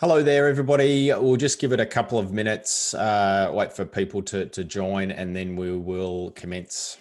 Hello there, everybody. We'll just give it a couple of minutes, wait for people to join, and then we will commence.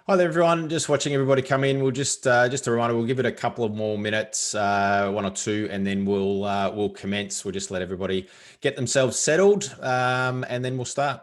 Hi there, everyone. Just watching everybody come in. We'll just a reminder. We'll give it a couple of more minutes, one or two, and then we'll commence. We'll just let everybody get themselves settled, and then we'll start.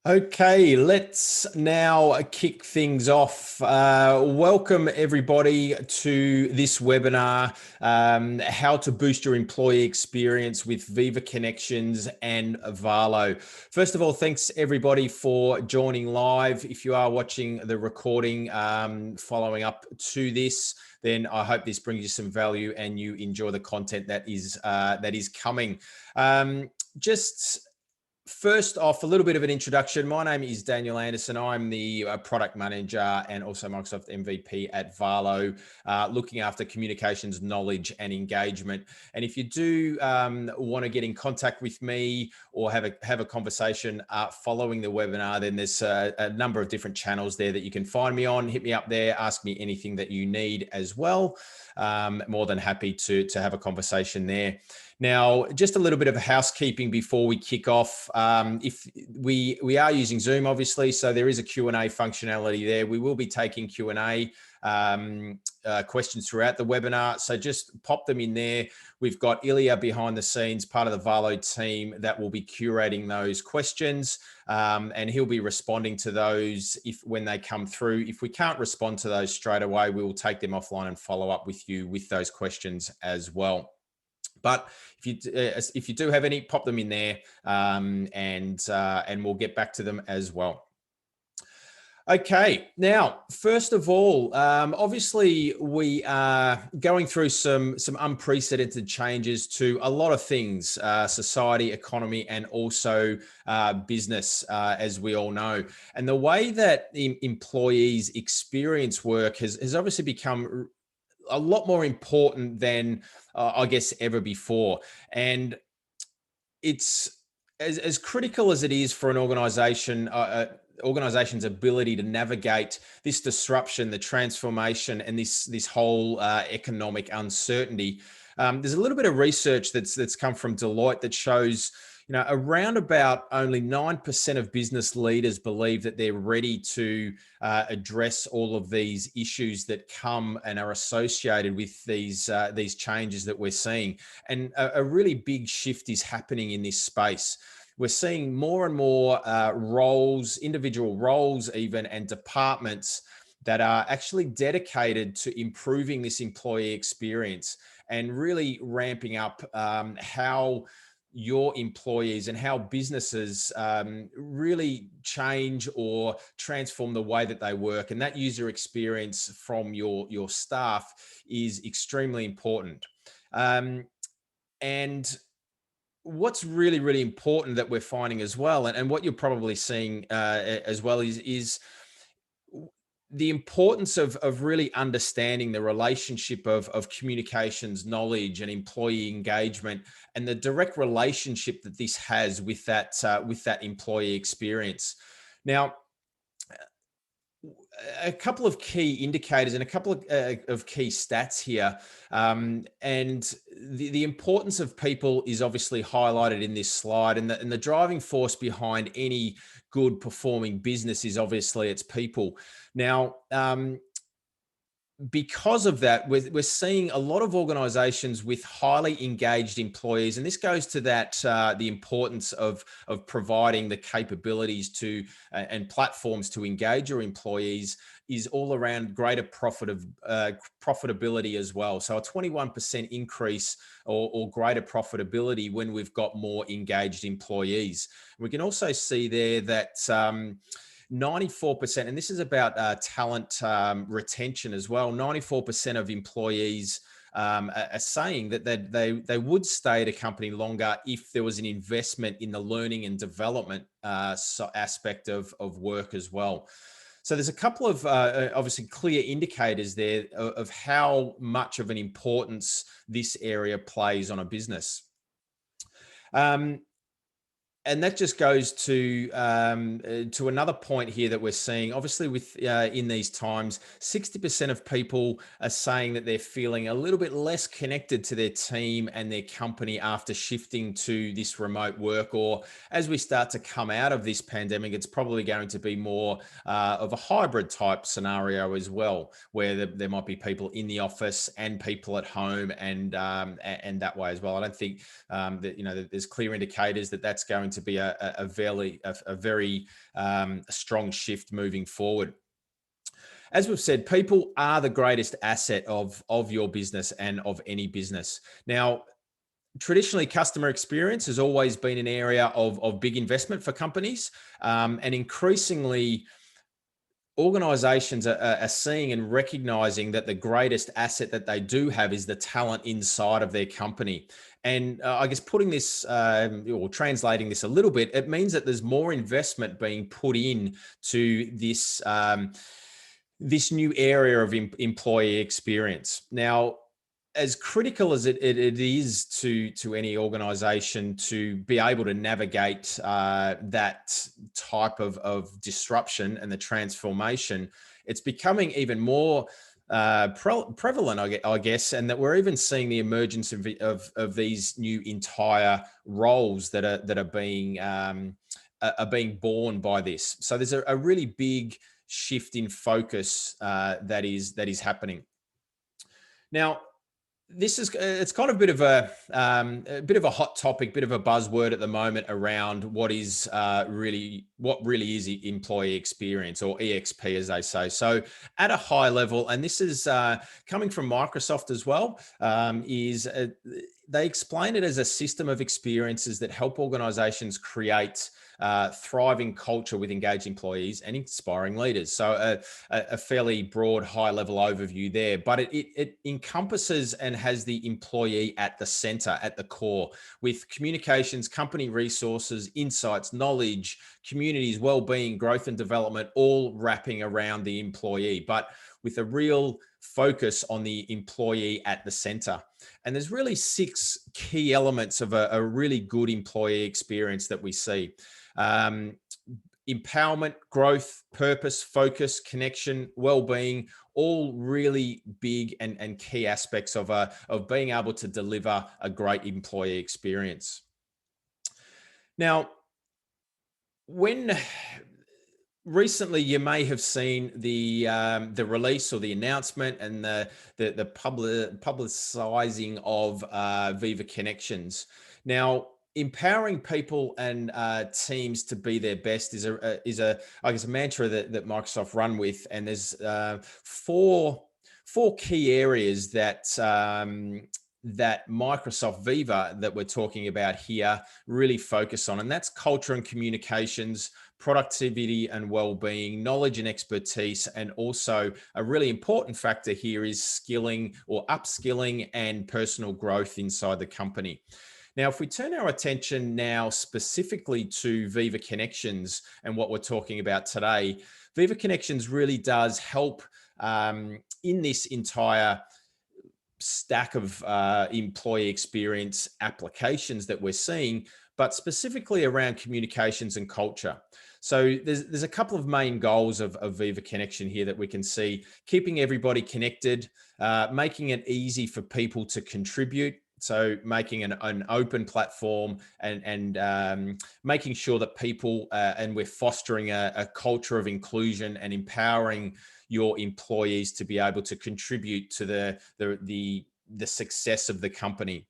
Okay, let's now kick things off. Welcome everybody to this webinar, how to boost your employee experience with Viva Connections and Valo. First of all, thanks everybody for joining live. If you are watching the recording, following up to this, then I hope this brings you some value and you enjoy the content that is coming. First off, a little bit of an introduction. My name is Daniel Anderson. I'm the product manager and also Microsoft MVP at Valo, looking after communications, knowledge, and engagement. And if you do want to get in contact with me or have a conversation following the webinar, then there's a number of different channels there that you can find me on. Hit me up there. Ask me anything that you need as well. More than happy to have a conversation there. Now, just a little bit of housekeeping before we kick off. If we are using Zoom, obviously, so there is a Q&A functionality there. We will be taking Q&A questions throughout the webinar, so just pop them in there. We've got Ilya behind the scenes, part of the Valo team, that will be curating those questions, and he'll be responding to those when they come through. If we can't respond to those straight away, we will take them offline and follow up with you with those questions as well. But if you do have any, pop them in there, and we'll get back to them as well. Okay, now, first of all, obviously we are going through some unprecedented changes to a lot of things, society, economy, and also business, as we all know. And the way that employees experience work has obviously become a lot more important than I guess ever before. And it's as critical as it is for an organization's ability to navigate this disruption, the transformation, and this whole economic uncertainty. There's a little bit of research that's come from Deloitte that shows, around about only 9% of business leaders believe that they're ready to address all of these issues that come and are associated with these changes that we're seeing. And a really big shift is happening in this space. We're seeing more and more roles, individual roles even, and departments that are actually dedicated to improving this employee experience and really ramping up how your employees and how businesses really change or transform the way that they work. And that user experience from your staff is extremely important. And what's really, really important that we're finding as well, and what you're probably seeing as well, is the importance of really understanding the relationship of communications, knowledge, and employee engagement, and the direct relationship that this has with that employee experience. Now, a couple of key indicators and a couple of key stats here. And the importance of people is obviously highlighted in this slide. And the driving force behind any good performing business is obviously its people. Now, because of that, we're seeing a lot of organizations with highly engaged employees. And this goes to that the importance of providing the capabilities to and platforms to engage your employees is all around greater profitability as well. So a 21% increase or greater profitability when we've got more engaged employees. We can also see there that 94%, and this is about talent retention as well. 94% of employees are saying that they would stay at a company longer if there was an investment in the learning and development aspect of work as well. So there's a couple of obviously clear indicators there of how much of an importance this area plays on a business. And that just goes to another point here that we're seeing. Obviously, with in these times, 60% of people are saying that they're feeling a little bit less connected to their team and their company after shifting to this remote work. Or as we start to come out of this pandemic, it's probably going to be more of a hybrid type scenario as well, where there might be people in the office and people at home, and that way as well. I don't think that there's clear indicators that that's going to be a very strong shift moving forward. As we've said, people are the greatest asset of your business and of any business. Now, traditionally, customer experience has always been an area of big investment for companies, and increasingly organizations are seeing and recognizing that the greatest asset that they do have is the talent inside of their company. And I guess putting this or translating this a little bit, it means that there's more investment being put in to this this new area of employee experience. Now, as critical as it is to any organization to be able to navigate that type of disruption and the transformation, it's becoming even more prevalent, I guess, and that we're even seeing the emergence of these new entire roles that are being born by this. So there's a really big shift in focus that is happening now. It's kind of a bit of a hot topic, bit of a buzzword at the moment around what really is employee experience, or EXP as they say. So at a high level, and this is coming from Microsoft as well, they explain it as a system of experiences that help organizations create thriving culture with engaged employees and inspiring leaders. So a fairly broad, high-level overview there, but it encompasses and has the employee at the center, at the core, with communications, company resources, insights, knowledge, communities, well-being, growth and development, all wrapping around the employee, but with a real focus on the employee at the center. And there's really 6 key elements of a really good employee experience that we see. Empowerment, growth, purpose, focus, connection, well-being, all really big and key aspects of being able to deliver a great employee experience. Now, when recently you may have seen the release or the announcement and the publicizing of Viva Connections. Now, empowering people and teams to be their best is a I guess a mantra that Microsoft run with, and there's four key areas that that Microsoft Viva that we're talking about here really focus on, and that's culture and communications, productivity and well-being, knowledge and expertise, and also a really important factor here is skilling or upskilling and personal growth inside the company. Now, if we turn our attention now specifically to Viva Connections and what we're talking about today, Viva Connections really does help in this entire stack of employee experience applications that we're seeing, but specifically around communications and culture. So there's a couple of main goals of Viva Connection here that we can see: keeping everybody connected, making it easy for people to contribute. So making an open platform and making sure that people and we're fostering a culture of inclusion and empowering your employees to be able to contribute to the success of the company,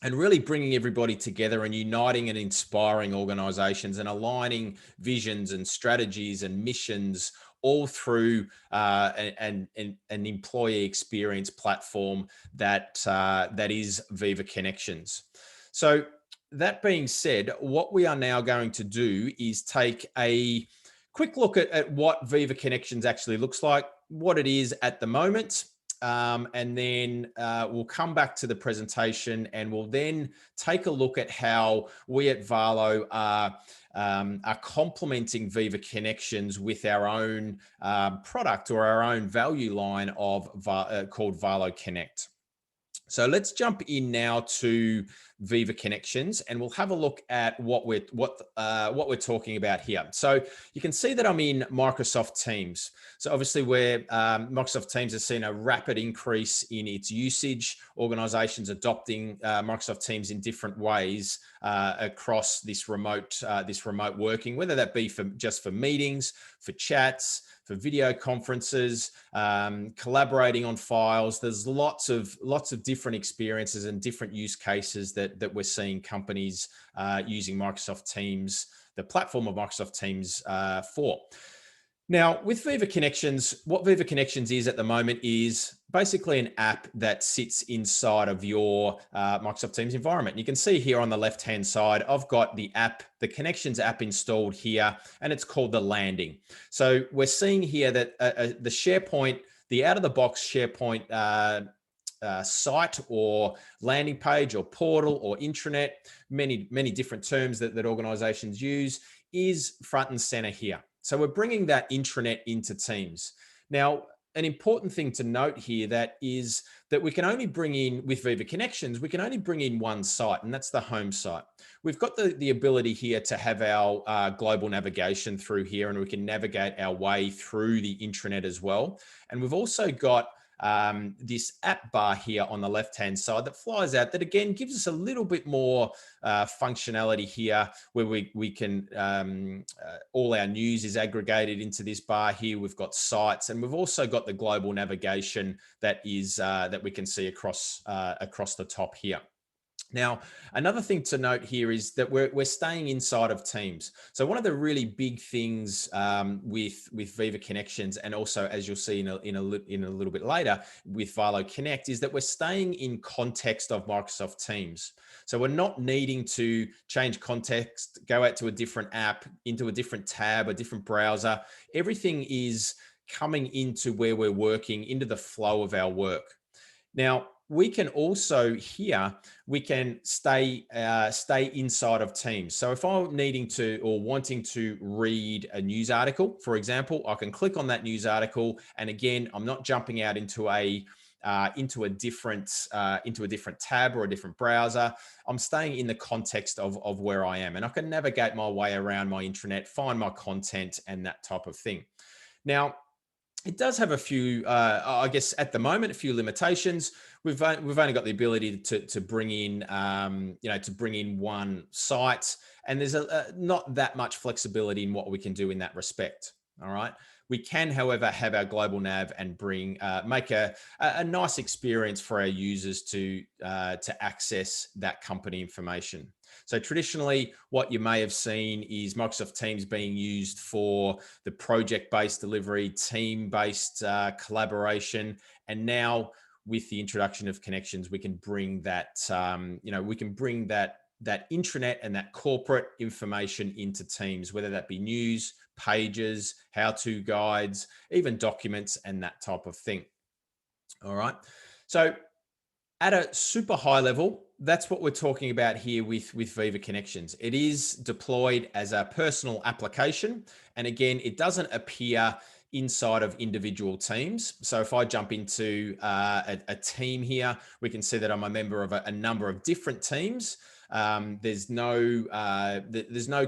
and really bringing everybody together and uniting and inspiring organizations and aligning visions and strategies and missions all through an employee experience platform that is Viva Connections. So that being said, what we are now going to do is take a quick look at what Viva Connections actually looks like, what it is at the moment, and then we'll come back to the presentation and we'll then take a look at how we at Valo are complementing Viva Connections with our own product or our own value line of called Valo Connect. So let's jump in now to Viva Connections, and we'll have a look at what we're talking about here. So you can see that I'm in Microsoft Teams. So obviously, Microsoft Teams has seen a rapid increase in its usage. Organizations adopting Microsoft Teams in different ways across this remote working, whether that be just for meetings, for chats, for video conferences, collaborating on files. There's lots of different experiences and different use cases that we're seeing companies using Microsoft Teams, the platform of Microsoft Teams for. Now, with Viva Connections, what Viva Connections is at the moment is basically an app that sits inside of your Microsoft Teams environment. You can see here on the left-hand side, I've got the Connections app installed here, and it's called the Landing. So we're seeing here that the SharePoint, the out-of-the-box SharePoint site or landing page or portal or intranet, many different terms that organizations use, is front and center here. So we're bringing that intranet into Teams. Now, an important thing to note here that is that we can only bring in, with Viva Connections, we can only bring in one site, and that's the home site. We've got the ability here to have our global navigation through here, and we can navigate our way through the intranet as well. And we've also got this app bar here on the left-hand side that flies out, that again gives us a little bit more functionality here, where we can, all our news is aggregated into this bar here. We've got sites, and we've also got the global navigation that we can see across the top here. Now, another thing to note here is that we're staying inside of Teams. So one of the really big things with Viva Connections, and also as you'll see in a little bit later with Valo Connect, is that we're staying in context of Microsoft Teams. So we're not needing to change context, go out to a different app, into a different tab, a different browser. Everything is coming into where we're working, into the flow of our work. Now, we can also here, we can stay inside of Teams. So if I'm needing to or wanting to read a news article, for example, I can click on that news article. And again, I'm not jumping out into a different tab or a different browser. I'm staying in the context of where I am, and I can navigate my way around my intranet, find my content and that type of thing. Now, it does have a few, I guess at the moment, a few limitations. We've only got the ability to bring in, to bring in one site, and there's not that much flexibility in what we can do in that respect. All right. We can, however, have our global nav and make a nice experience for our users to access that company information. So traditionally, what you may have seen is Microsoft Teams being used for the project-based delivery, team-based collaboration, and now with the introduction of connections, we can bring that, we can bring that intranet and that corporate information into Teams, whether that be news, pages, how-to guides, even documents and that type of thing. All right. So at a super high level, that's what we're talking about here with Viva Connections. It is deployed as a personal application. And again, it doesn't appear inside of individual teams. So if I jump into a team here, we can see that I'm a member of a number of different teams. There's no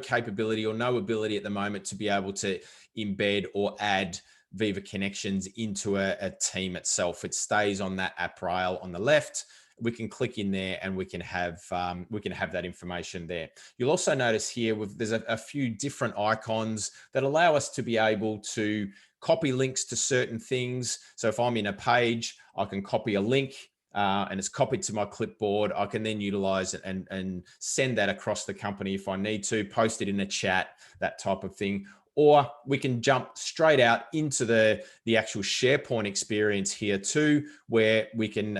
capability or no ability at the moment to be able to embed or add Viva Connections into a team itself. It stays on that app rail on the left. We can click in there and we can have that information there. You'll also notice here there's a few different icons that allow us to be able to copy links to certain things. So if I'm in a page, I can copy a link and it's copied to my clipboard. I can then utilize it and send that across the company if I need to, post it in a chat, that type of thing. Or we can jump straight out into the actual SharePoint experience here too, where we can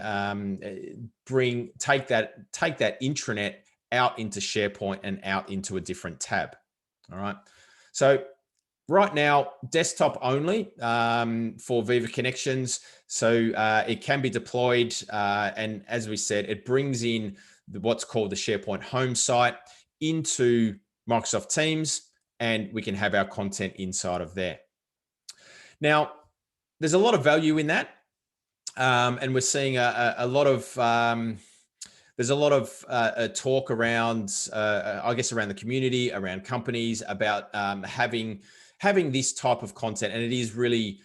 take that intranet out into SharePoint and out into a different tab. All right. So right now, desktop only for Viva Connections. So it can be deployed. And as we said, it brings in what's called the SharePoint home site into Microsoft Teams, and we can have our content inside of there. Now, there's a lot of value in that. And we're seeing a lot of, there's a lot of talk around, I guess, around the community, around companies about having this type of content. And it is really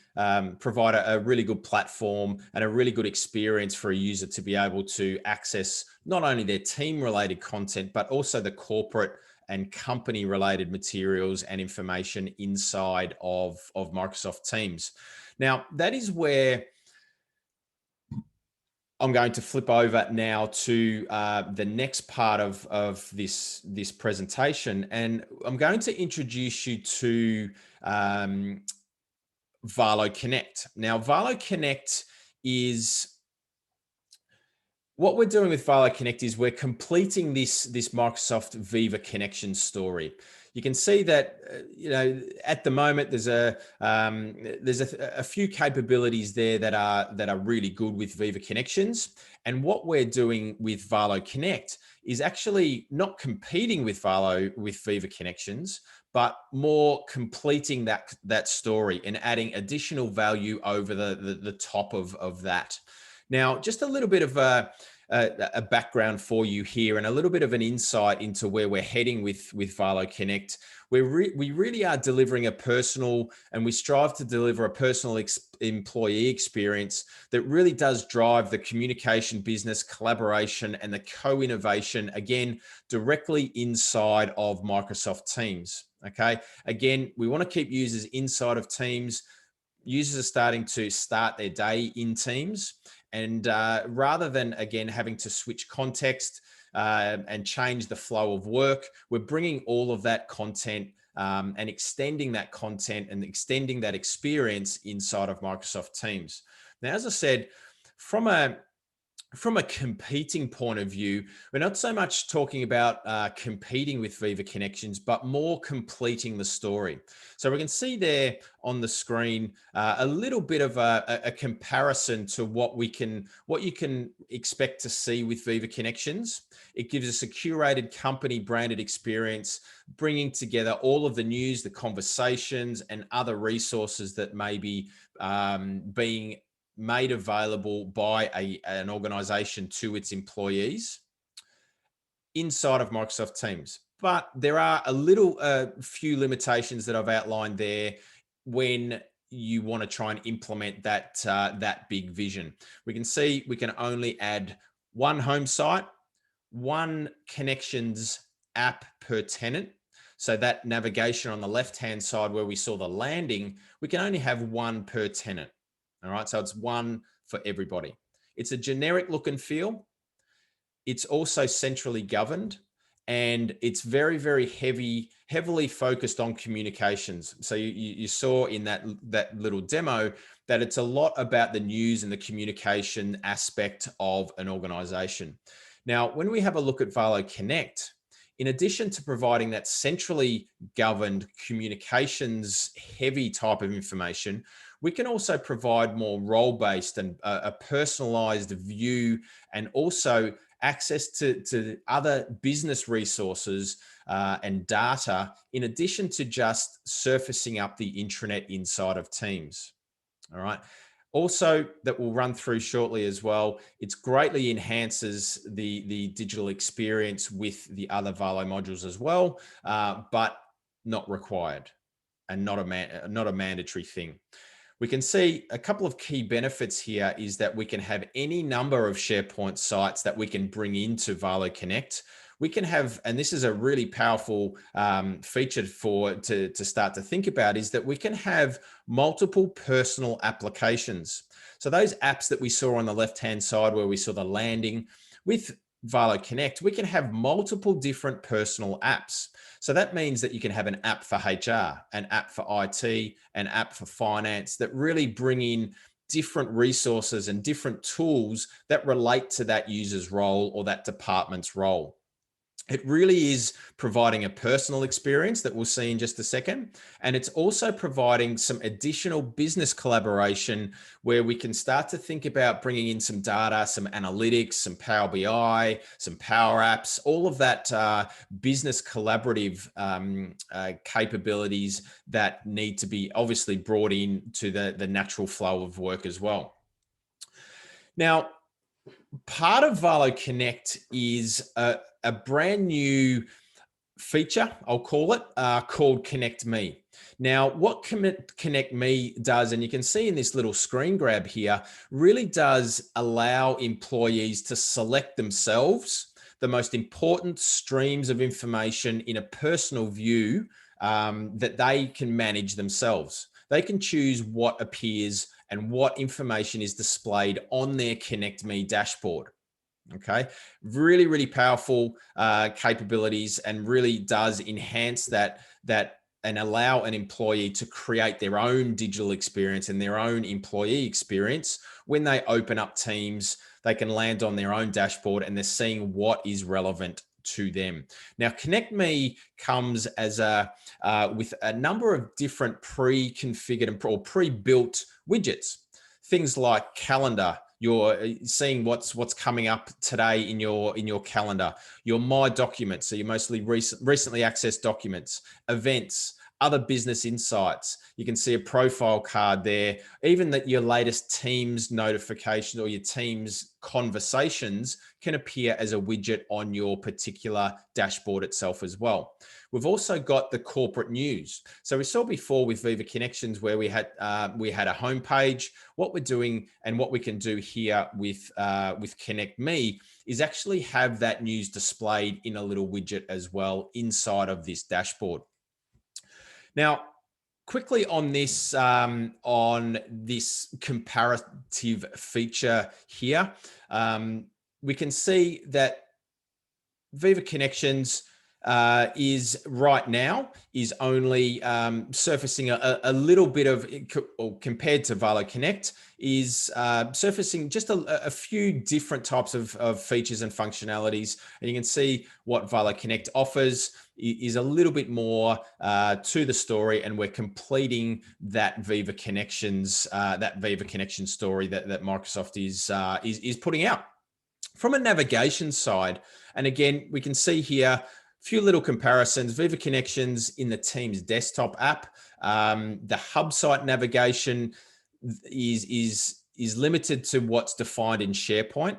provide a really good platform and a really good experience for a user to be able to access not only their team related content, but also the corporate and company related materials and information inside of Microsoft Teams. Now, that is where I'm going to flip over now to the next part of this presentation, and I'm going to introduce you to Valo Connect. Now, Valo Connect is what we're doing with Valo Connect is we're completing this Microsoft Viva Connections story. You can see that at the moment there's a few capabilities there that are really good with Viva Connections. And what we're doing with Valo Connect is actually not competing with Viva Connections, but more completing that story and adding additional value over the top of that. Now, just a little bit of a background for you here and a little bit of an insight into where we're heading with Valo Connect. We really are delivering a personal, and we strive to deliver a personal employee experience that really does drive the communication, business, collaboration, and the co-innovation, again, directly inside of Microsoft Teams. Okay. Again, we want to keep users inside of Teams. Users are starting to start their day in Teams. And rather than, again, having to switch context and change the flow of work, we're bringing all of that content and extending that content and extending that experience inside of Microsoft Teams. Now, as I said, from a competing point of view, we're not so much talking about competing with Viva Connections, but more completing the story. So we can see there on the screen a little bit of a comparison to what you can expect to see with Viva Connections. It gives us a curated company branded experience, bringing together all of the news, the conversations, and other resources that may be being made available by an organization to its employees inside of Microsoft Teams. But there are a few limitations that I've outlined there when you want to try and implement that big vision. We can see we can only add one home site, one connections app per tenant. So that navigation on the left-hand side where we saw the landing, we can only have one per tenant. All right, so it's one for everybody. It's a generic look and feel. It's also centrally governed, and it's very, very heavily focused on communications. So you saw in that little demo that it's a lot about the news and the communication aspect of an organization. Now, when we have a look at Valo Connect, in addition to providing that centrally governed communications heavy type of information, we can also provide more role-based and a personalized view, and also access to other business resources and data, in addition to just surfacing up the intranet inside of Teams. All right. Also, that we'll run through shortly as well, it greatly enhances the digital experience with the other Valo modules as well, but not required and not a mandatory thing. We can see a couple of key benefits here is that we can have any number of SharePoint sites that we can bring into Valo Connect. We can have, and this is a really powerful feature to start to think about, is that we can have multiple personal applications. So those apps that we saw on the left-hand side where we saw the landing, with Valo Connect, we can have multiple different personal apps. So that means that you can have an app for HR, an app for IT, an app for finance, that really bring in different resources and different tools that relate to that user's role or that department's role. It really is providing a personal experience that we'll see in just a second. And it's also providing some additional business collaboration where we can start to think about bringing in some data, some analytics, some Power BI, some Power Apps, all of that business collaborative capabilities that need to be obviously brought in to the natural flow of work as well. Now, part of Valo Connect is a brand new feature, I'll call it, called Connect Me. Now, what Connect Me does, and you can see in this little screen grab here, really does allow employees to select themselves the most important streams of information in a personal view that they can manage themselves. They can choose what appears and what information is displayed on their Connect Me dashboard. Okay, really, really powerful capabilities, and really does enhance that and allow an employee to create their own digital experience and their own employee experience. When they open up Teams, they can land on their own dashboard and they're seeing what is relevant to them. Now, Connect Me comes as with a number of different pre-configured or pre-built widgets, things like calendar. You're seeing what's coming up today in your calendar, your My Documents, so your mostly recently accessed documents, events, other business insights. You can see a profile card there, even that your latest Teams notification or your Teams conversations can appear as a widget on your particular dashboard itself as well. We've also got the corporate news. So we saw before with Viva Connections where we had a homepage. What we're doing and what we can do here with Connect Me is actually have that news displayed in a little widget as well inside of this dashboard. Now, quickly on this comparative feature here, we can see that Viva Connections is right now only surfacing a little bit of, or compared to Valo Connect, is surfacing just a few different types of features and functionalities. And you can see what Valo Connect offers is a little bit more to the story, and we're completing that Viva Connections story that Microsoft is putting out. From a navigation side, and again, we can see here a few little comparisons. Viva Connections in the Teams desktop app, the hub site navigation is limited to what's defined in SharePoint,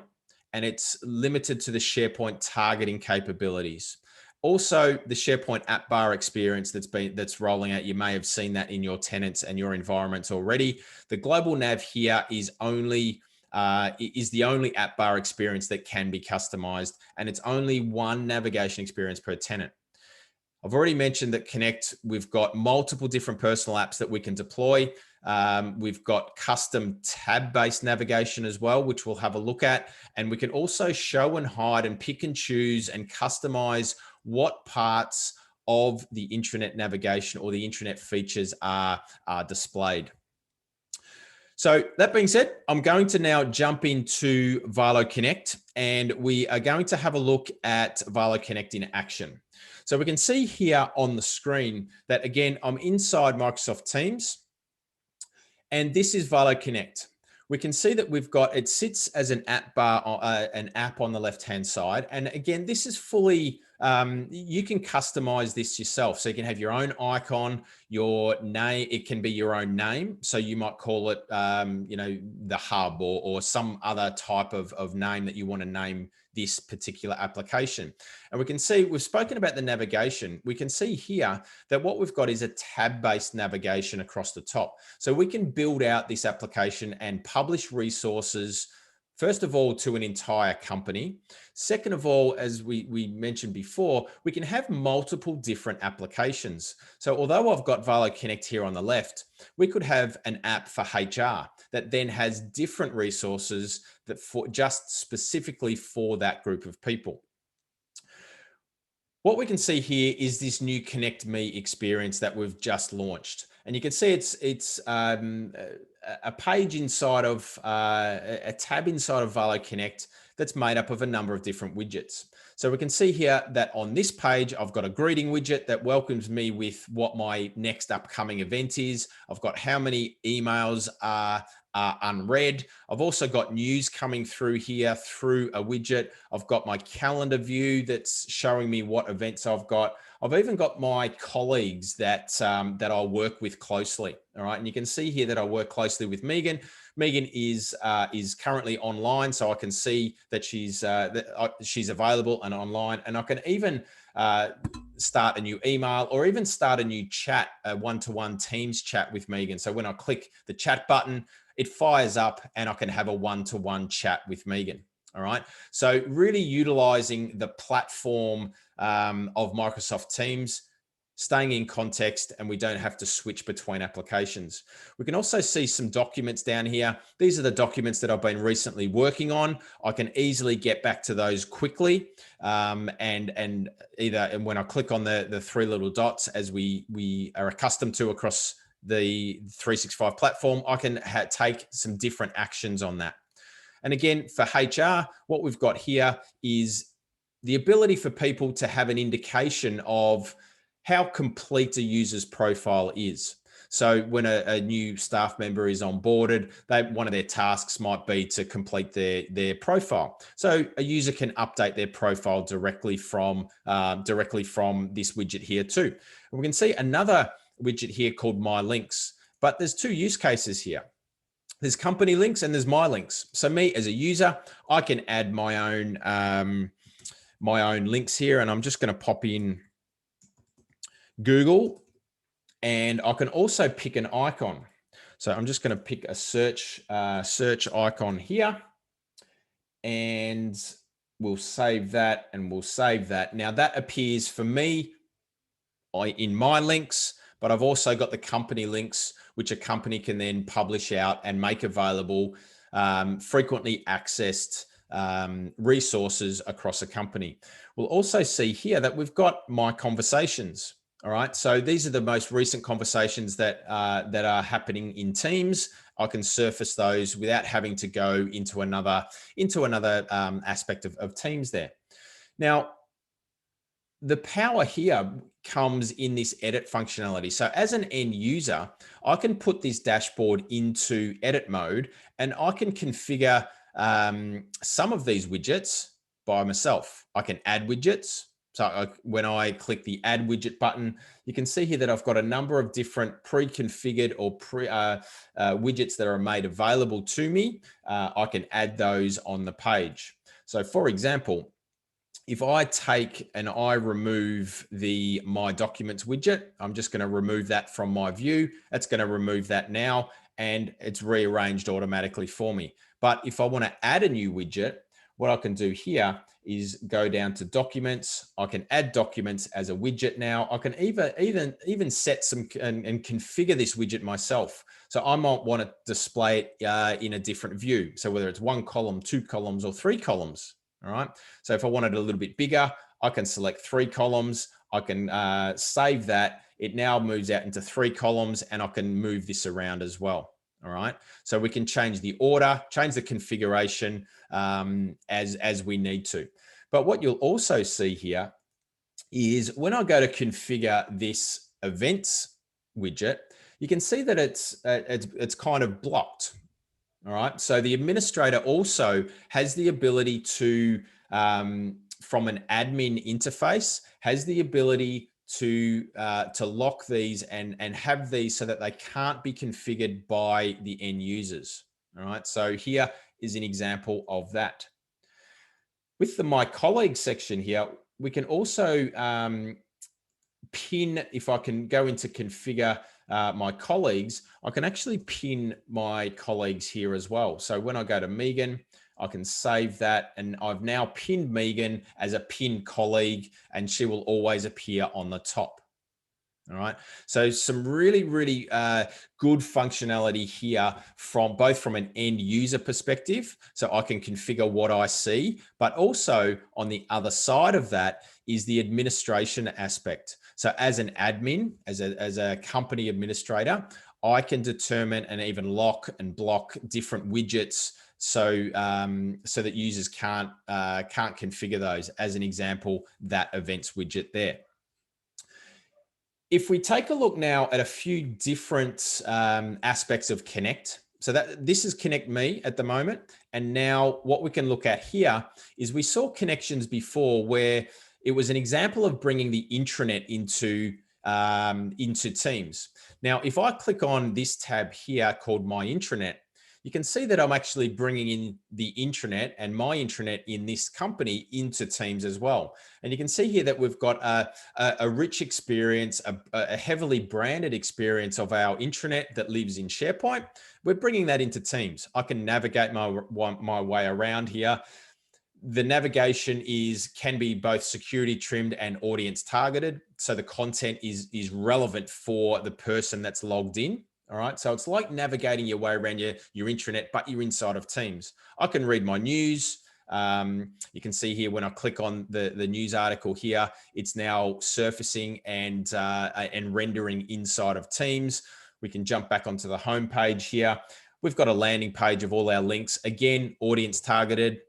and it's limited to the SharePoint targeting capabilities. Also, the SharePoint app bar experience that's rolling out, you may have seen that in your tenants and your environments already. The global nav here is the only app bar experience that can be customized, and it's only one navigation experience per tenant. I've already mentioned that Connect, we've got multiple different personal apps that we can deploy. We've got custom tab-based navigation as well, which we'll have a look at. And we can also show and hide and pick and choose and customize what parts of the intranet navigation or the intranet features are displayed. So that being said, I'm going to now jump into Valo Connect, and we are going to have a look at Valo Connect in action. So we can see here on the screen that, again, I'm inside Microsoft Teams, and this is Valo Connect. We can see that we've got, it sits as an app bar, an app on the left-hand side. And again, this is fully, you can customize this yourself. So you can have your own icon, your name, it can be your own name. So you might call it, you know, the hub or some other type of name that you want to name this particular application. And we can see, we've spoken about the navigation. We can see here that what we've got is a tab-based navigation across the top. So we can build out this application and publish resources, first of all, to an entire company. Second of all, as we mentioned before, we can have multiple different applications. So although I've got Valo Connect here on the left, we could have an app for HR that then has different resources that just specifically for that group of people. What we can see here is this new Connect Me experience that we've just launched. And you can see it's a page inside of, a tab inside of Valo Connect that's made up of a number of different widgets. So we can see here that on this page, I've got a greeting widget that welcomes me with what my next upcoming event is. I've got how many emails are unread. I've also got news coming through here through a widget. I've got my calendar view that's showing me what events I've got. I've even got my colleagues that I'll work with closely. All right, and you can see here that I work closely with Megan. Megan is currently online, so I can see that she's available and online, and I can even start a new email or even start a new chat, a one-to-one Teams chat with Megan. So when I click the chat button, it fires up and I can have a one-to-one chat with Megan. All right. So really utilizing the platform of Microsoft Teams, staying in context, and we don't have to switch between applications. We can also see some documents down here. These are the documents that I've been recently working on. I can easily get back to those quickly. And when I click on the three little dots, as we are accustomed to across the 365 platform, I can take some different actions on that. And again, for HR, what we've got here is the ability for people to have an indication of how complete a user's profile is. So when a new staff member is onboarded, one of their tasks might be to complete their profile. So a user can update their profile directly from this widget here too. And we can see another widget here called My Links, but there's two use cases here. There's company links and there's my links. So me as a user, I can add my own links here, and I'm just going to pop in Google, and I can also pick an icon. So I'm just going to pick a search icon here, and we'll save that, and we'll save that. Now that appears for me in my links, but I've also got the company links, which a company can then publish out and make available frequently accessed resources across a company. We'll also see here that we've got my conversations. All right, so these are the most recent conversations that are happening in Teams. I can surface those without having to go into another aspect of Teams there. Now, the power here comes in this edit functionality. So as an end user, I can put this dashboard into edit mode, and I can configure some of these widgets by myself. I can add widgets. So when I click the add widget button, you can see here that I've got a number of different pre-configured or widgets that are made available to me. I can add those on the page. So for example, if I take and I remove the My Documents widget, I'm just going to remove that from my view. It's going to remove that now, and it's rearranged automatically for me. But if I want to add a new widget, what I can do here is go down to documents. I can add documents as a widget now. I can even set some and configure this widget myself. So I might want to display it in a different view. So whether it's 1 column, 2 columns, or 3 columns. All right. So if I wanted it a little bit bigger, I can select 3 columns. I can save that. It now moves out into 3 columns, and I can move this around as well. All right. So we can change the order, change the configuration as we need to. But what you'll also see here is when I go to configure this events widget, you can see that it's kind of blocked. All right. So the administrator also has the ability to, from an admin interface, has the ability to lock these and have these so that they can't be configured by the end users. All right. So here is an example of that. With the My Colleagues section here, we can also pin, if I can go into configure my colleagues, I can actually pin my colleagues here as well. So when I go to Megan, I can save that, and I've now pinned Megan as a pinned colleague, and she will always appear on the top. All right. So some really, really good functionality here from both from an end user perspective. So I can configure what I see, but also on the other side of that is the administration aspect. So as an admin, as a company administrator, I can determine and even lock and block different widgets so so that users can't configure those. As an example, that events widget there. If we take a look now at a few different aspects of Connect, so that this is Connect Me at the moment. And now what we can look at here is we saw connections before where it was an example of bringing the intranet into Teams. Now, if I click on this tab here called My Intranet, you can see that I'm actually bringing in the intranet and my intranet in this company into Teams as well. And you can see here that we've got a rich experience, a heavily branded experience of our intranet that lives in SharePoint. We're bringing that into Teams. I can navigate my way around here. The navigation can be both security trimmed and audience targeted. So the content is relevant for the person that's logged in. All right. So it's like navigating your way around your intranet, but you're inside of Teams. I can read my news. You can see here when I click on the news article here, it's now surfacing and rendering inside of Teams. We can jump back onto the home page here. We've got a landing page of all our links. Again, audience targeted.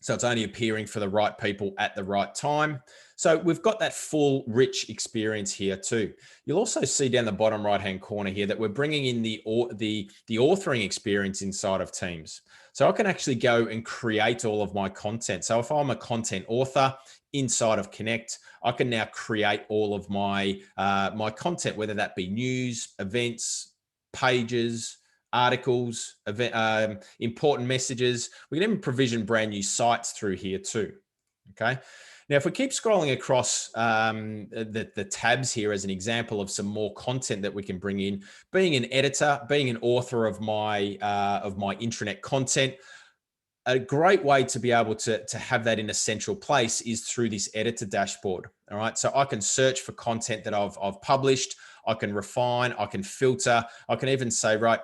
So it's only appearing for the right people at the right time. So we've got that full rich experience here too. You'll also see down the bottom right-hand corner here that we're bringing in the authoring experience inside of Teams. So I can actually go and create all of my content. So if I'm a content author inside of Connect, I can now create all of my my content, whether that be news, events, pages, articles, important messages. We can even provision brand new sites through here too. Okay. Now, if we keep scrolling across the tabs here as an example of some more content that we can bring in, being an editor, being an author of my intranet content, a great way to be able to have that in a central place is through this editor dashboard. All right. So I can search for content that I've published. I can refine, I can filter, I can even say, right,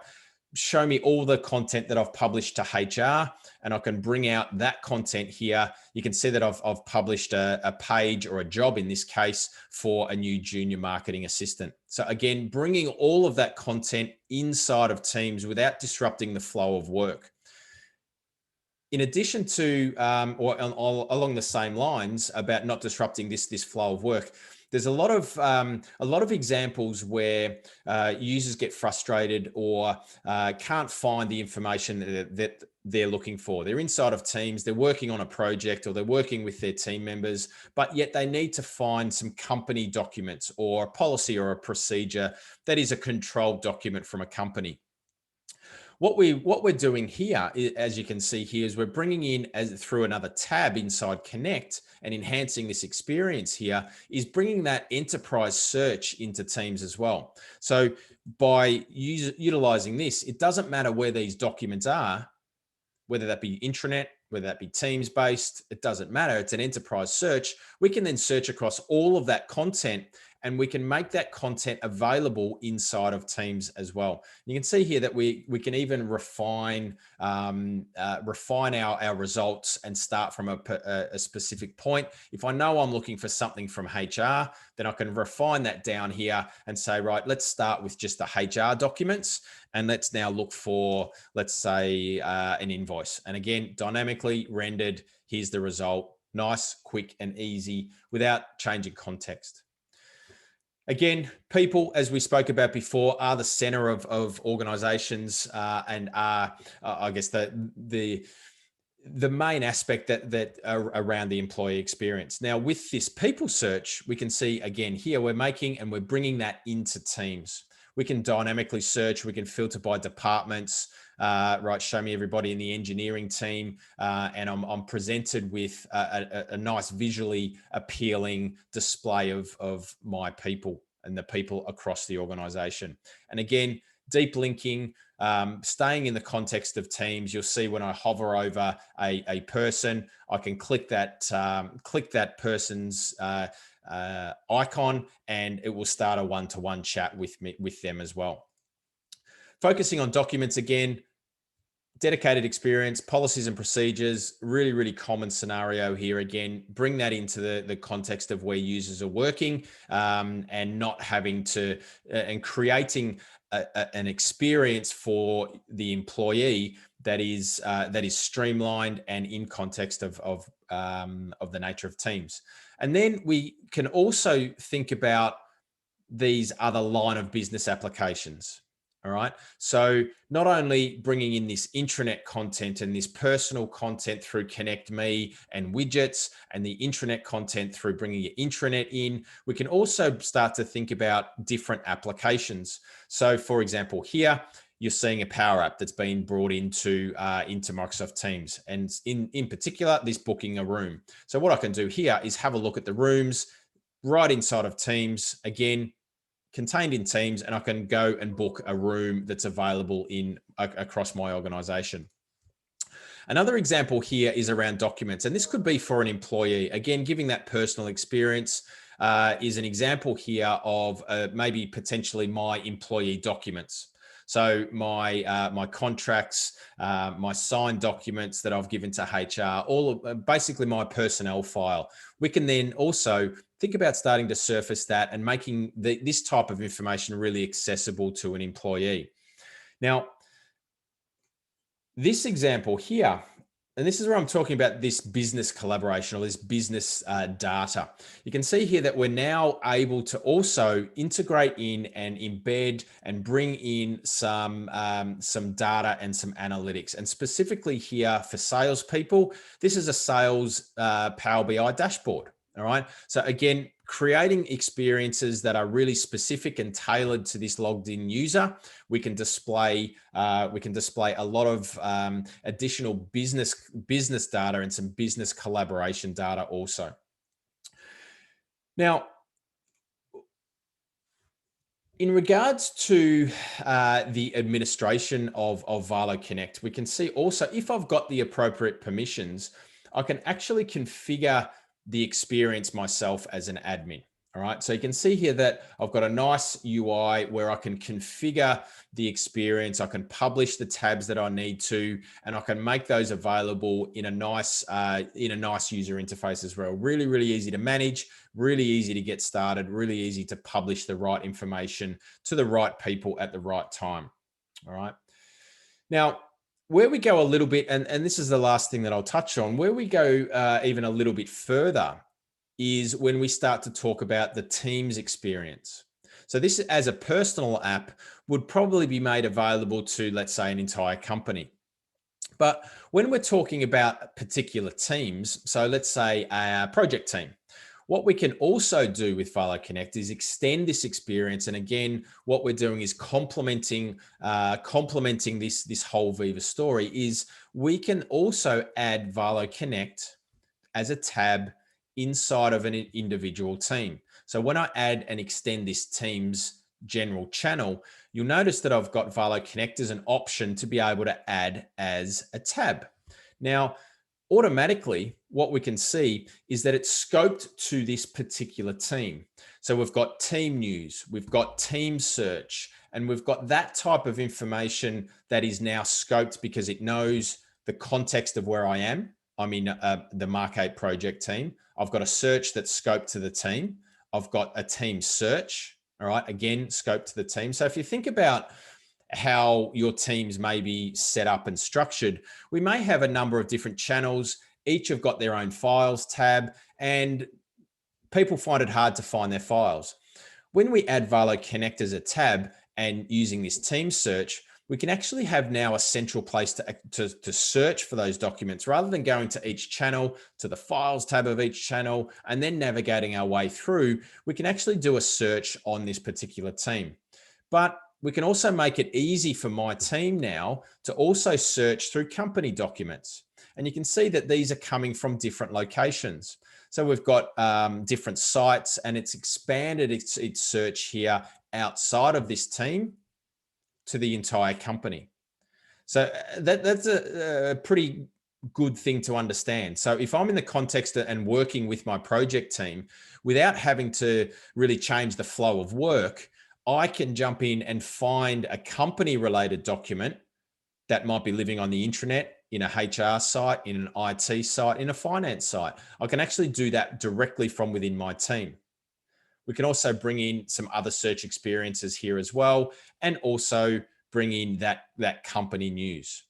show me all the content that I've published to HR, and I can bring out that content here. You can see that I've published a page or a job in this case for a new junior marketing assistant. So again, bringing all of that content inside of Teams without disrupting the flow of work. In addition to, along the same lines about not disrupting this flow of work, there's a lot of examples where users get frustrated or can't find the information that they're looking for. They're inside of Teams, they're working on a project or they're working with their team members, but yet they need to find some company documents or a policy or a procedure that is a controlled document from a company. What we're doing here, as you can see here, is we're bringing in through another tab inside Connect and enhancing this experience here is bringing that enterprise search into Teams as well. So by utilizing this, it doesn't matter where these documents are, whether that be intranet, whether that be Teams based, it doesn't matter. It's an enterprise search. We can then search across all of that content, and we can make that content available inside of Teams as well. You can see here that we can even refine our results and start from a specific point. If I know I'm looking for something from HR, then I can refine that down here and say, right, let's start with just the HR documents, and let's now look for, let's say, an invoice. And again, dynamically rendered, here's the result. Nice, quick, and easy without changing context. Again, people, as we spoke about before, are the center of organizations and are, I guess, the main aspect that are around the employee experience. Now, with this people search, we can see again here, we're bringing that into Teams. We can dynamically search, we can filter by departments, right? Show me everybody in the engineering team, and I'm presented with a nice visually appealing display of my people and the people across the organization. And again, deep linking, staying in the context of Teams. You'll see when I hover over a person, I can click that person's icon, and it will start a one-to-one chat with them as well. Focusing on documents again, dedicated experience, policies and procedures, really, really common scenario here. Again, bring that into the context of where users are working, and not having to, and creating an experience for the employee that is streamlined and in context of the nature of Teams. And then we can also think about these other line of business applications. All right. So not only bringing in this intranet content and this personal content through Connect Me and widgets, and the intranet content through bringing your intranet in, we can also start to think about different applications. So for example, here, you're seeing a Power App that's been brought into Microsoft Teams, and in particular, this booking a room. So what I can do here is have a look at the rooms right inside of Teams, again, contained in Teams, and I can go and book a room that's available across my organization. Another example here is around documents, and this could be for an employee. Again, giving that personal experience is an example here of maybe potentially my employee documents. So my contracts, my signed documents that I've given to HR, all of, basically my personnel file. We can then also think about starting to surface that and making this type of information really accessible to an employee. Now, this example here, and this is where I'm talking about this business collaboration, or this business data. You can see here that we're now able to also integrate in and embed and bring in some data and some analytics. And specifically here for salespeople, this is a sales Power BI dashboard. All right. So again, creating experiences that are really specific and tailored to this logged in user. We can display a lot of additional business data and some business collaboration data also. Now, in regards to the administration of Valo Connect, we can see also, if I've got the appropriate permissions, I can actually configure the experience myself as an admin. All right. So you can see here that I've got a nice UI where I can configure the experience. I can publish the tabs that I need to, and I can make those available in a nice user interface as well. Really, really easy to manage, really easy to get started, really easy to publish the right information to the right people at the right time. All right. Now, where we go a little bit, and this is the last thing that I'll touch on, where we go even a little bit further is when we start to talk about the Teams experience. So this, as a personal app, would probably be made available to, let's say, an entire company. But when we're talking about particular teams, so let's say a project team, what we can also do with Valo Connect is extend this experience. And again, what we're doing is complementing this whole Viva story is we can also add Valo Connect as a tab inside of an individual team. So when I add and extend this team's general channel, you'll notice that I've got Valo Connect as an option to be able to add as a tab. Now, automatically what we can see is that it's scoped to this particular team. So we've got team news, we've got team search, and we've got that type of information that is now scoped because it knows the context of where I am. I'm in the Mark 8 project team. I've got a search that's scoped to the team. I've got a team search, all right, again, scoped to the team. So if you think about how your teams may be set up and structured, we may have a number of different channels. Each have got their own files tab, and people find it hard to find their files. When we add Valo Connect as a tab and using this team search, we can actually have now a central place to search for those documents rather than going to each channel, to the files tab of each channel, and then navigating our way through. We can actually do a search on this particular team. But we can also make it easy for my team now to also search through company documents. And you can see that these are coming from different locations. So we've got different sites, and it's expanded its search here outside of this team to the entire company. So that's a pretty good thing to understand. So if I'm in the context and working with my project team without having to really change the flow of work, I can jump in and find a company related document that might be living on the intranet, in a HR site, in an IT site, in a finance site. I can actually do that directly from within my team. We can also bring in some other search experiences here as well, and also bring in that company news.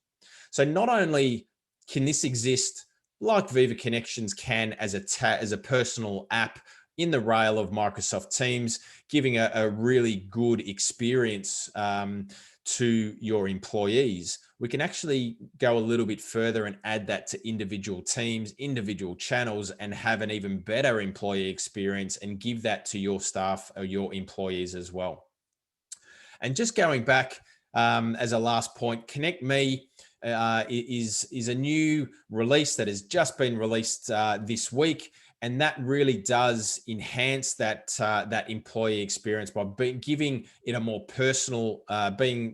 So not only can this exist like Viva Connections can as a personal app in the rail of Microsoft Teams, giving a really good experience to your employees, we can actually go a little bit further and add that to individual teams, individual channels, and have an even better employee experience and give that to your staff or your employees as well. And just going back as a last point, Connect Me is a new release that has just been released this week. And that really does enhance that employee experience by giving it a more personal, being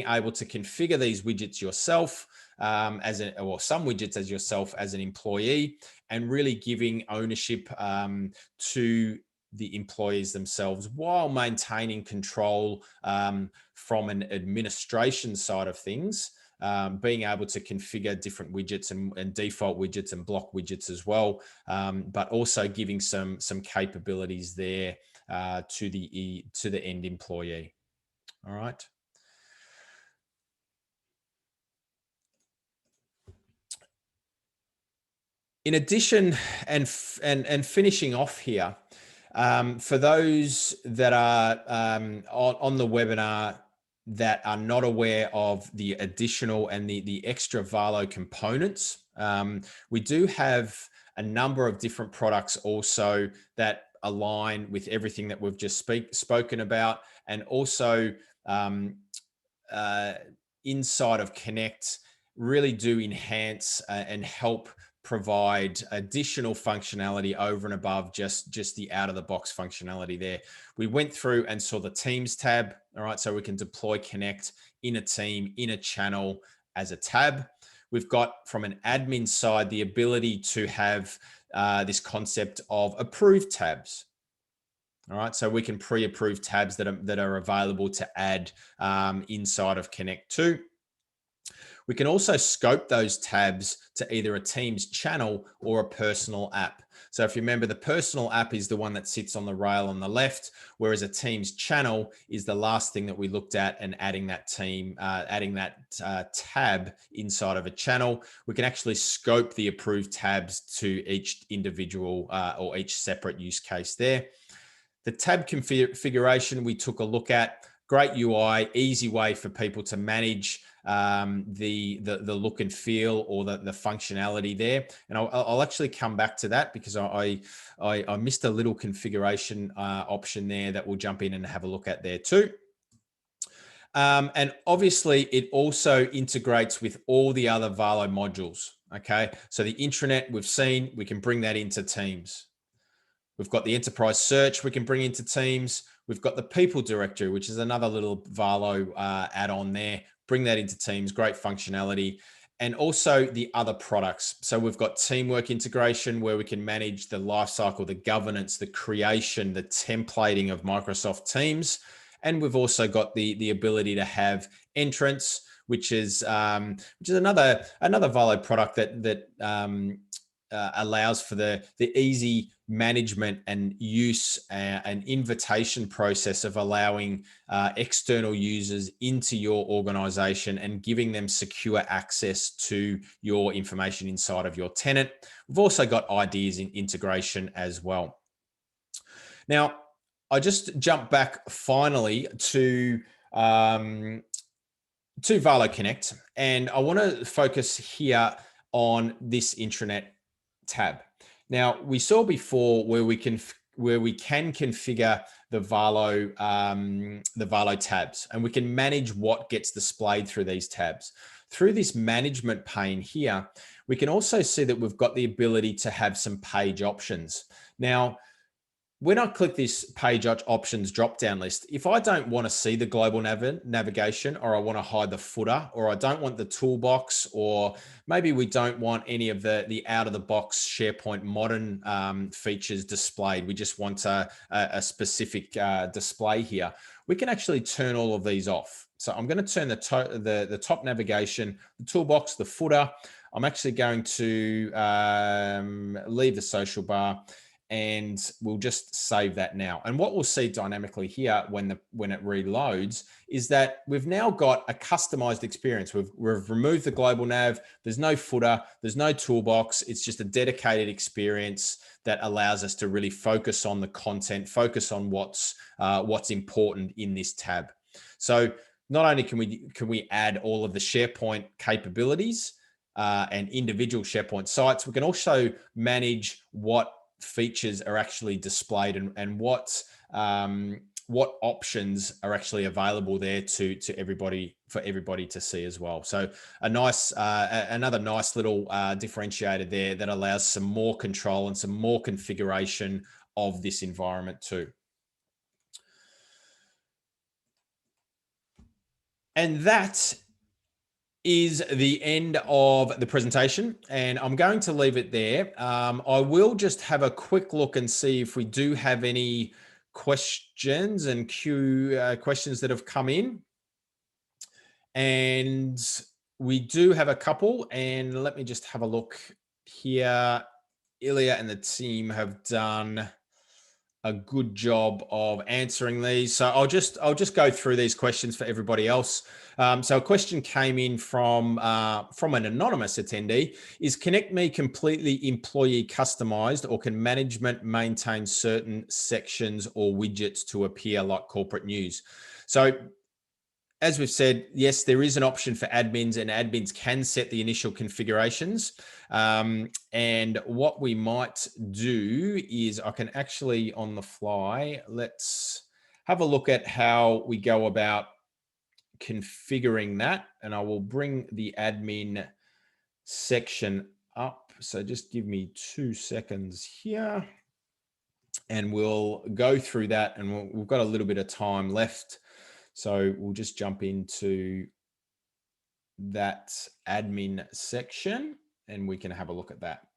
able to configure these widgets yourself or some widgets as yourself as an employee, and really giving ownership to the employees themselves while maintaining control from an administration side of things. Being able to configure different widgets and default widgets and block widgets as well, but also giving some capabilities there to the end employee. All right. In addition, and finishing off here, for those that are on the webinar that are not aware of the additional and the extra Valo components, we do have a number of different products also that align with everything that we've just spoken about, and also inside of Connect really do enhance and help provide additional functionality over and above just the out of the box functionality there. We went through and saw the Teams tab. All right, so we can deploy Connect in a team, in a channel as a tab. We've got, from an admin side, the ability to have this concept of approved tabs. All right, so we can pre-approve tabs that are available to add inside of Connect 2. We can also scope those tabs to either a Teams channel or a personal app. So if you remember, the personal app is the one that sits on the rail on the left, whereas a Teams channel is the last thing that we looked at, and adding that tab inside of a channel. We can actually scope the approved tabs to each individual or each separate use case there. The tab configuration we took a look at. Great UI, easy way for people to manage the look and feel, or the functionality there. And I'll actually come back to that, because I missed a little configuration option there that we'll jump in and have a look at there too. And obviously it also integrates with all the other Valo modules. Okay, so the intranet we've seen, we can bring that into Teams. We've got the enterprise search we can bring into Teams. We've got the people directory, which is another little Valo add-on there. Bring that into Teams, great functionality. and also the other products. So we've got teamwork integration where we can manage the lifecycle, the governance, the creation, the templating of Microsoft Teams. And we've also got the ability to have entrance, which is another Valo product that allows for the easy management and use and invitation process of allowing external users into your organization and giving them secure access to your information inside of your tenant. We've also got ideas in integration as well. Now, I just jump back finally to Valo Connect, and I want to focus here on this intranet tab. Now, we saw before where we can configure the Valo tabs, and we can manage what gets displayed through these tabs. Through this management pane here, we can also see that we've got the ability to have some page options. Now, when I click this page options drop-down list, if I don't want to see the global navigation, or I want to hide the footer, or I don't want the toolbox, or maybe we don't want any of the out-of-the-box SharePoint modern features displayed, we just want a specific display here, we can actually turn all of these off. So I'm going to turn the top navigation, the toolbox, the footer. I'm actually going to leave the social bar, and we'll just save that now. And what we'll see dynamically here when it reloads is that we've now got a customized experience. We've removed the global nav. There's no footer. There's no toolbox. It's just a dedicated experience that allows us to really focus on the content, focus on what's important in this tab. So not only can we add all of the SharePoint capabilities and individual SharePoint sites, we can also manage what features are actually displayed and what options are actually available there to everybody, for everybody to see as well. So a nice another nice little differentiator there that allows some more control and some more configuration of this environment too. And that is the end of the presentation, and I'm going to leave it there. I will just have a quick look and see if we do have any questions and questions that have come in. And we do have a couple, and let me just have a look here. Ilya and the team have done a good job of answering these. So I'll just go through these questions for everybody else. So a question came in from an anonymous attendee: is Connect Me completely employee customized, or can management maintain certain sections or widgets to appear like corporate news? So as we've said, yes, there is an option for admins, and admins can set the initial configurations. And what we might do is I can actually on the fly, let's have a look at how we go about configuring that. And I will bring the admin section up. So just give me 2 seconds here, and we'll go through that. And we've got a little bit of time left. So we'll just jump into that admin section and we can have a look at that.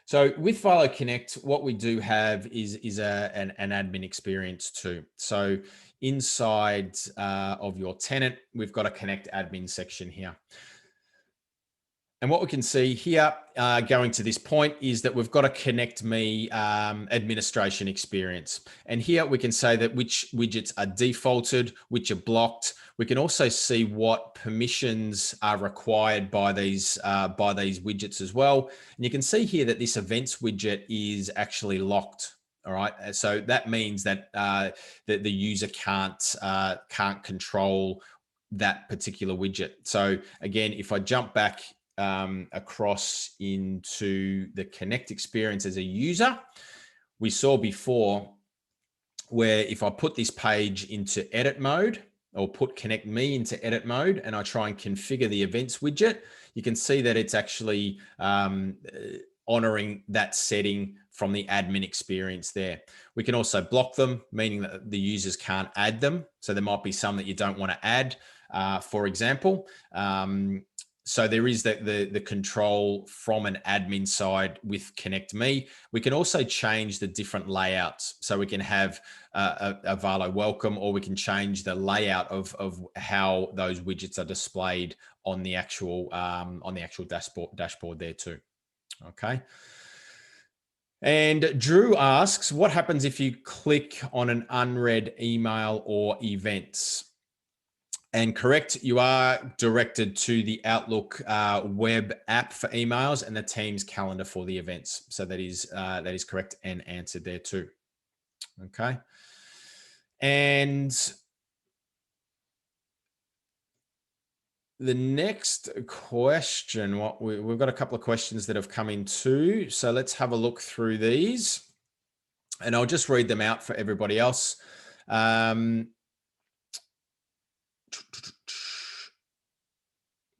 So with Valo Connect, what we do have is an admin experience too. So inside of your tenant, we've got a Connect admin section here. And what we can see here going to this point is that we've got a Connect Me administration experience. And here we can say that which widgets are defaulted, which are blocked. We can also see what permissions are required by these widgets as well. And you can see here that this events widget is actually locked. All right. So that means that the user can't control that particular widget. So again, if I jump back across into the Connect experience as a user, we saw before where if I put this page into edit mode, or put Connect Me into edit mode, and I try and configure the events widget, you can see that it's actually honoring that setting from the admin experience there. We can also block them, meaning that the users can't add them. So there might be some that you don't want to add, for example. So there is the control from an admin side with Connect Me. We can also change the different layouts. So we can have a Valo welcome, or we can change the layout of how those widgets are displayed on the actual dashboard there too. Okay. And Drew asks, what happens if you click on an unread email or events? And correct, you are directed to the Outlook web app for emails and the Teams calendar for the events. So that is correct and answered there too. Okay. And the next question, we've got a couple of questions that have come in too. So let's have a look through these, and I'll just read them out for everybody else.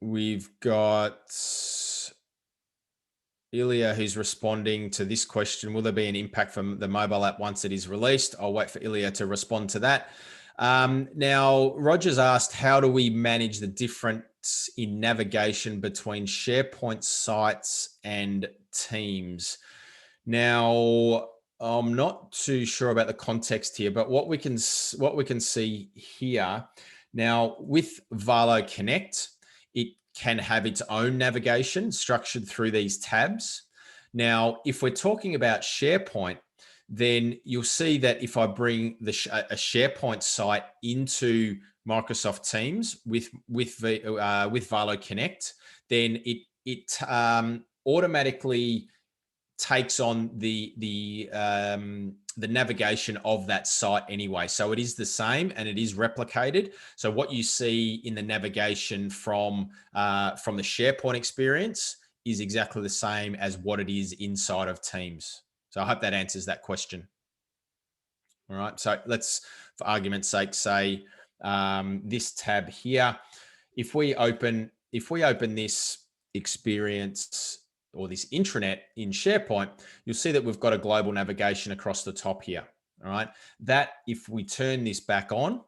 We've got Ilya who's responding to this question. Will there be an impact from the mobile app once it is released? I'll wait for Ilya to respond to that. Now, Roger's asked, how do we manage the difference in navigation between SharePoint sites and Teams? Now, I'm not too sure about the context here, but what we can see here now with Valo Connect, it can have its own navigation structured through these tabs. Now, if we're talking about SharePoint, then you'll see that if I bring a SharePoint site into Microsoft Teams with Valo Connect, then it automatically takes on the navigation of that site anyway. So it is the same and it is replicated. So what you see in the navigation from the SharePoint experience is exactly the same as what it is inside of Teams. So I hope that answers that question. All right. So let's, for argument's sake, say this tab here. If we open this experience or this intranet in SharePoint, you'll see that we've got a global navigation across the top here. All right. That if we turn this back on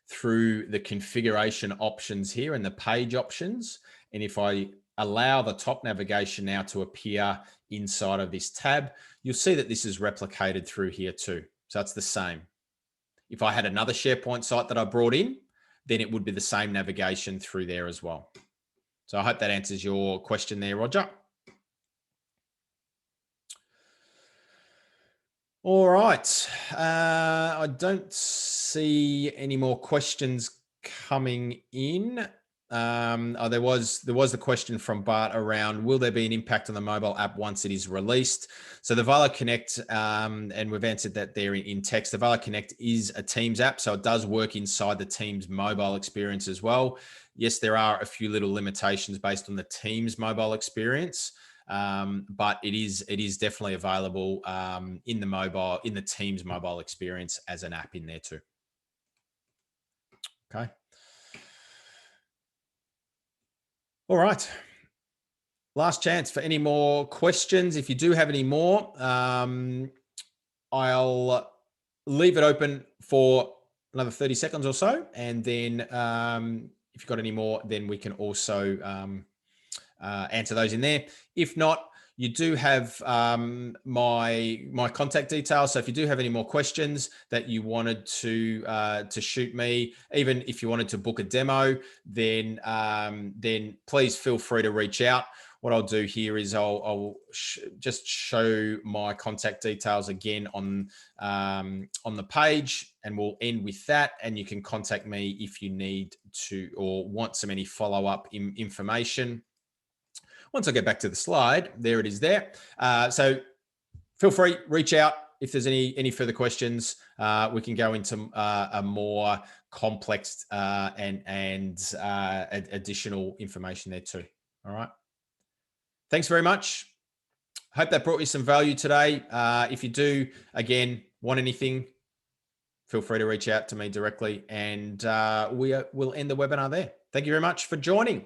through the configuration options here and the page options, and if I allow the top navigation now to appear inside of this tab, you'll see that this is replicated through here too. So it's the same. If I had another SharePoint site that I brought in, then it would be the same navigation through there as well. So I hope that answers your question there, Roger. All right. I don't see any more questions coming in. There was the question from Bart around, will there be an impact on the mobile app once it is released? So the Valo Connect, and we've answered that there in text, the Valo Connect is a Teams app, so it does work inside the Teams mobile experience as well. Yes, there are a few little limitations based on the Teams mobile experience, but it is definitely available in the Teams mobile experience as an app in there too. Okay. All right. Last chance for any more questions. If you do have any more, I'll leave it open for another 30 seconds or so. And then if you've got any more, then we can also answer those in there. If not, you do have my contact details. So if you do have any more questions that you wanted to shoot me, even if you wanted to book a demo, then please feel free to reach out. What I'll do here is I'll just show my contact details again on the page, and we'll end with that. And you can contact me if you need to or want any follow-up information. Once I get back to the slide, there it is there. So feel free, reach out if there's any further questions. We can go into a more complex and additional information there too. All right. Thanks very much. Hope that brought you some value today. If you do, again, want anything, feel free to reach out to me directly, and we'll end the webinar there. Thank you very much for joining.